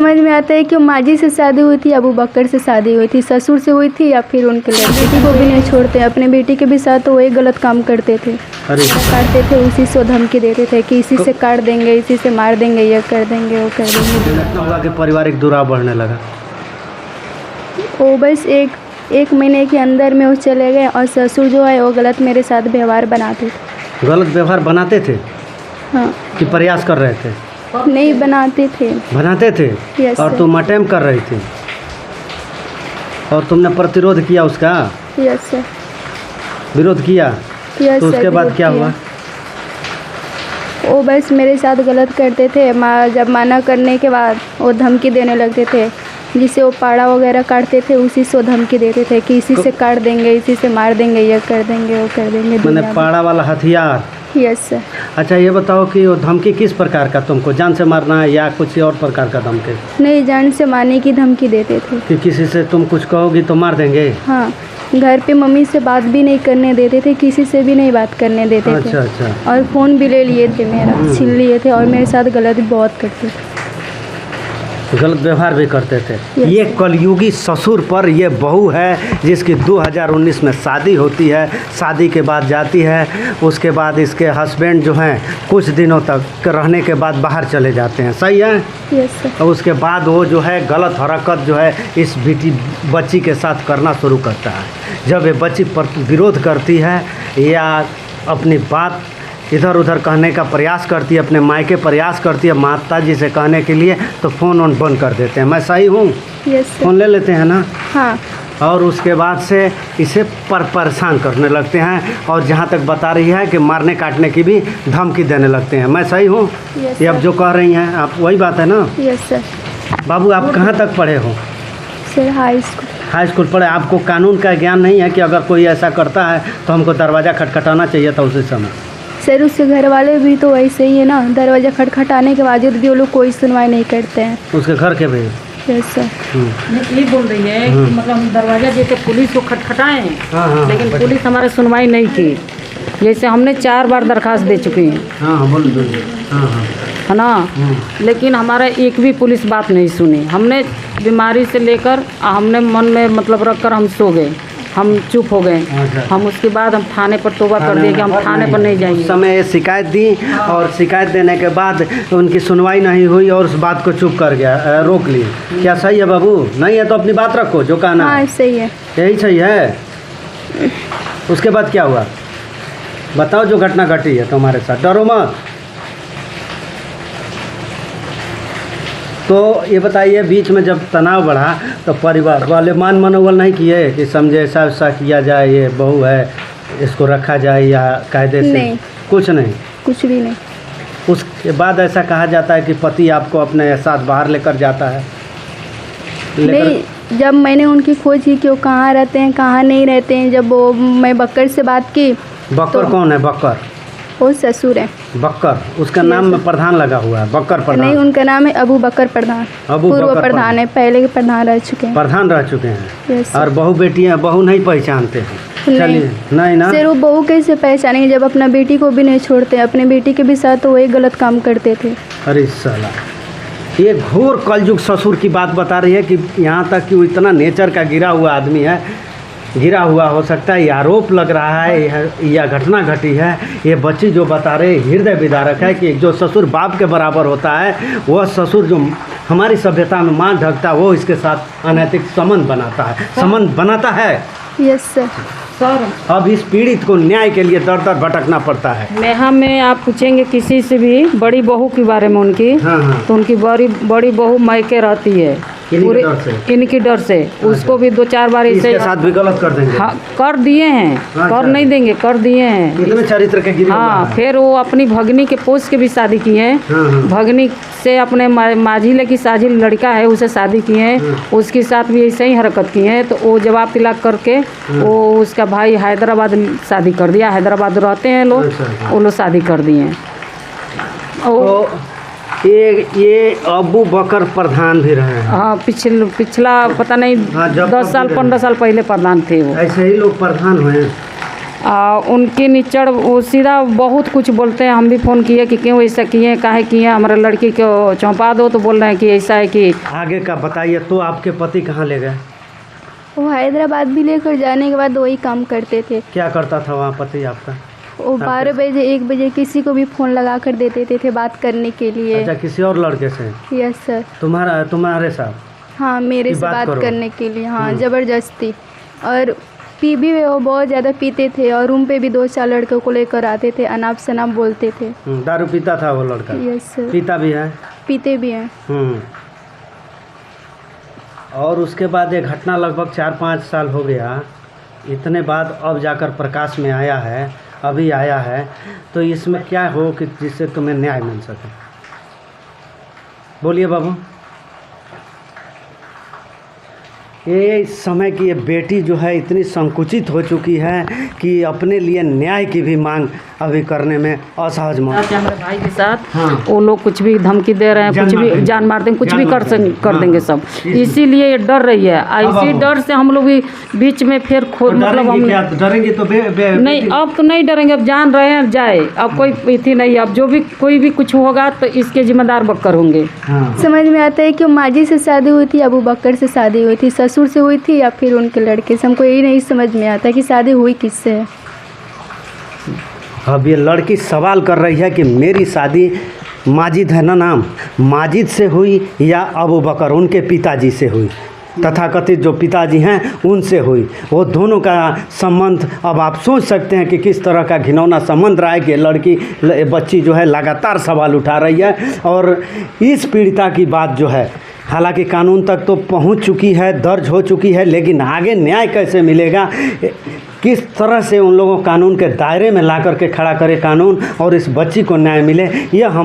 समझ में आता है कि माजी से शादी हुई थी, अबू बकर से शादी हुई थी, ससुर से हुई थी या फिर उनके बेटी को भी नहीं छोड़ते, अपने बेटी के भी साथ तो वही गलत काम करते थे। काटते थे, उसी से धमकी देते थे कि इसी से काट देंगे, इसी से मार देंगे, ये कर देंगे, वो कर देंगे। पारिवारिक दुराव बढ़ने लगा। वो बस एक महीने के अंदर में वो चले गए और ससुर जो है वो गलत मेरे साथ व्यवहार बनाते थे। गलत व्यवहार बनाते थे? हाँ। कि प्रयास कर रहे थे? नहीं, बनाते थे। बनाते थे? यस और तुम अटेम्प्ट कर रही थी और तुमने प्रतिरोध किया उसका? Yes sir. विरोध किया? यस तो सर। उसके बाद क्या हुआ? वो बस मेरे साथ गलत करते थे। जब माना करने के बाद वो धमकी देने लगते थे, जिसे वो पाड़ा वगैरह काटते थे, उसी से वो धमकी देते थे कि इसी से काट देंगे, इसी से मार देंगे, ये कर देंगे, वो कर देंगे। मैंने पाड़ा वाला हथियार? Yes sir. अच्छा ये बताओ कि वो धमकी किस प्रकार का, तुमको जान से मारना है या कुछ और प्रकार का धमकी? नहीं, जान से मारने की धमकी देते थे कि किसी से तुम कुछ कहोगी तो मार देंगे? हाँ। घर पे मम्मी से बात भी नहीं करने देते थे, किसी से भी नहीं बात करने देते थे। अच्छा अच्छा। और फ़ोन भी ले लिए थे मेरा, छीन लिए थे और मेरे साथ गलत बहुत करते थे, गलत व्यवहार भी करते थे। ये कलयुगी ससुर पर ये बहू है जिसकी 2019 में शादी होती है। शादी के बाद जाती है, उसके बाद इसके हस्बैंड जो हैं कुछ दिनों तक रहने के बाद बाहर चले जाते हैं, सही है? Yes sir. और उसके बाद वो जो है गलत हरकत जो है इस बच्ची के साथ करना शुरू करता है। जब ये बच्ची विरोध करती है या अपनी बात इधर उधर कहने का प्रयास करती है, अपने मायके प्रयास करती है माता जी से कहने के लिए, तो फ़ोन ऑन बंद कर देते हैं। मैं सही हूँ? Yes sir. फ़ोन ले लेते हैं ना? हाँ। और उसके बाद से इसे परेशान करने लगते हैं और जहाँ तक बता रही है कि मारने काटने की भी धमकी देने लगते हैं। मैं सही हूँ? ये अब जो कह रही हैं आप वही बात है ना? Yes sir. बाबू आप कहाँ तक पढ़े हो? Sir high school. High school पढ़े। आपको कानून का ज्ञान नहीं है कि अगर कोई ऐसा करता है तो हमको दरवाज़ा खटखटाना चाहिए था उसी समय? सर उसके घर वाले भी तो वैसे ही है ना, दरवाज़ा खटखटाने के बावजूद भी वो लोग कोई सुनवाई नहीं करते हैं। उसके घर के भी? Yes sir. ये बोल रही है कि मतलब हम दरवाज़ा जैसे पुलिस को खटखटाए हैं, लेकिन पुलिस हमारे सुनवाई नहीं की। जैसे हमने 4 बार दरखास्त दे चुके हैं। हाँ बोलो। हाँ है ना, लेकिन हमारा एक भी पुलिस बात नहीं सुनी। हमने बीमारी से लेकर हमने मन में मतलब रख कर हम सो गए, हम चुप हो गए। हम उसके बाद हम थाने पर तौबा कर दिए कि हम थाने पर नहीं जाएंगे। उस समय शिकायत दी और शिकायत देने के बाद उनकी सुनवाई नहीं हुई और उस बात को चुप कर गया, रोक ली। क्या सही है बाबू? नहीं है तो अपनी बात रखो जो कहना। हाँ सही है। यही सही है। उसके बाद क्या हुआ बताओ, जो घटना घटी है तुम्हारे साथ, डरो मत। तो ये बताइए बीच में जब तनाव बढ़ा तो परिवार वाले मान मनोबल नहीं किए कि समझे ऐसा वैसा किया जाए, ये बहू है इसको रखा जाए या कायदे से? नहीं, कुछ नहीं? कुछ भी नहीं। उसके बाद ऐसा कहा जाता है कि पति आपको अपने साथ बाहर लेकर जाता है? नहीं, जब मैंने उनकी खोज की कि वो कहाँ रहते हैं कहाँ नहीं रहते हैं, जब वो मैं बकर से बात की। बकर कौन है? बकर वो ससुर है। बकर उसका नाम में प्रधान लगा हुआ है, बकर प्रधान? नहीं, उनका नाम है अबू बकर प्रधान। पूर्व प्रधान है, पहले के प्रधान रह चुके हैं। प्रधान रह चुके हैं। यस। और बहू बेटियां बहू नहीं पहचानते हैं? चलिए नहीं ना। सिर्फ वो बहू कैसे पहचानेंगे जब अपना बेटी को भी नहीं छोड़ते, अपने बेटी के भी साथ तो वही गलत काम करते थे। अरे साला, ये घोर कलयुग ससुर की बात बता रही है कि यहाँ तक कि वो इतना नेचर का गिरा हुआ आदमी है, गिरा हुआ हो सकता है। ये आरोप लग रहा है, यह घटना घटी है। ये बच्ची जो बता रहे हृदय विदारक है कि जो ससुर बाप के बराबर होता है, वह ससुर जो हमारी सभ्यता में मांग ढकता है, वो इसके साथ अनैतिक संबंध बनाता है, संबंध बनाता है। Yes sir. अब इस पीड़ित को न्याय के लिए दर दर भटकना पड़ता है। में आप पूछेंगे किसी से भी बड़ी बहू के बारे में उनकी, तो उनकी बड़ी बहू मायके रहती है पूरे इनकी डर से। उसको भी 2-4 बार इसके साथ भी गलत कर देंगे। हाँ, कर दिए हैं। कर नहीं देंगे, कर दिए हैं। कितने चरित्र के गिरे? हाँ, फिर वो अपनी भगनी के पोस्ट के भी शादी की है। भगनी से अपने माझी की साझी लड़का है उसे शादी की है, उसके साथ भी ऐसे ही हरकत की है। तो वो जवाब तिलाक करके वो उसका भाई हैदराबाद शादी कर दिया। हैदराबाद रहते हैं लोग, वो लोग शादी कर दिए। ये अबू बकर प्रधान भी रहे हैं। हाँ, पिछला पता नहीं 10 साल 15 साल पहले प्रधान थे वो। ऐसे ही लोग प्रधान हुए। उनकी निचड़ वो सीधा बहुत कुछ बोलते हैं। हम भी फ़ोन किए कि क्यों ऐसा किए, काहे किए, हमारा लड़की को चौंपा दो, तो बोल रहे हैं कि ऐसा है कि आगे का बताइए। तो आपके पति कहाँ ले गए? वो हैदराबाद भी लेकर जाने के बाद वही काम करते थे। क्या करता था वहाँ पति आपका? वो 12 बजे 1 बजे किसी को भी फ़ोन लगा कर दे देते थे बात करने के लिए। अच्छा, किसी और लड़के से? Yes sir. तुम्हारे साथ? हाँ, मेरे की से बात बात करो। करने के लिए, हाँ ज़बरदस्ती। और पी भी वो बहुत ज़्यादा पीते थे और रूम पे भी 2-4 लड़कों को लेकर आते थे, अनाप शनाप बोलते थे। दारू पीता था वो लड़का? Yes sir. पीता भी है? पीते भी हैं। और उसके बाद ये घटना लगभग 4-5 साल हो गया। इतने बाद अब जाकर प्रकाश में आया है, अभी आया है। तो इसमें क्या हो कि जिससे तुम्हें न्याय मिल सके? बोलिए बाबू। ये इस समय की ये बेटी जो है इतनी संकुचित हो चुकी है कि अपने लिए न्याय की भी मांग अभी करने में असहज हमारे भाई के साथ हाँ। वो लोग कुछ भी धमकी दे रहे हैं, कुछ भी जान मार देंगे, कुछ भी कर देंगे सब। इसीलिए ये डर रही है। इसी डर से हम लोग भी बीच में फिर खोद मतलब हम डरेंगे तो नहीं, अब तो नहीं डरेंगे। अब जान रहे हैं, अब जाए, अब कोई थी नहीं। अब जो भी कोई भी कुछ होगा तो इसके जिम्मेदार बक्कर होंगे। हाँ। समझ में आता है कि माजी से शादी हुई थी, अबू बकर से शादी हुई थी, ससुर से हुई थी या फिर उनके लड़के से। हमको यही नहीं समझ में आता कि शादी हुई किससे है। अब ये लड़की सवाल कर रही है कि मेरी शादी माजिद है ना नाम, माजिद से हुई या अबू बकर उनके पिताजी से हुई, तथाकथित जो पिताजी हैं उनसे हुई। वो दोनों का संबंध अब आप सोच सकते हैं कि किस तरह का घिनौना संबंध रहा है कि लड़की बच्ची जो है लगातार सवाल उठा रही है। और इस पीड़िता की बात जो है हालांकि कानून तक तो पहुंच चुकी है, दर्ज हो चुकी है, लेकिन आगे न्याय कैसे मिलेगा, किस तरह से उन लोगों कानून के दायरे में ला करके खड़ा करे कानून और इस बच्ची को न्याय मिले, यह हम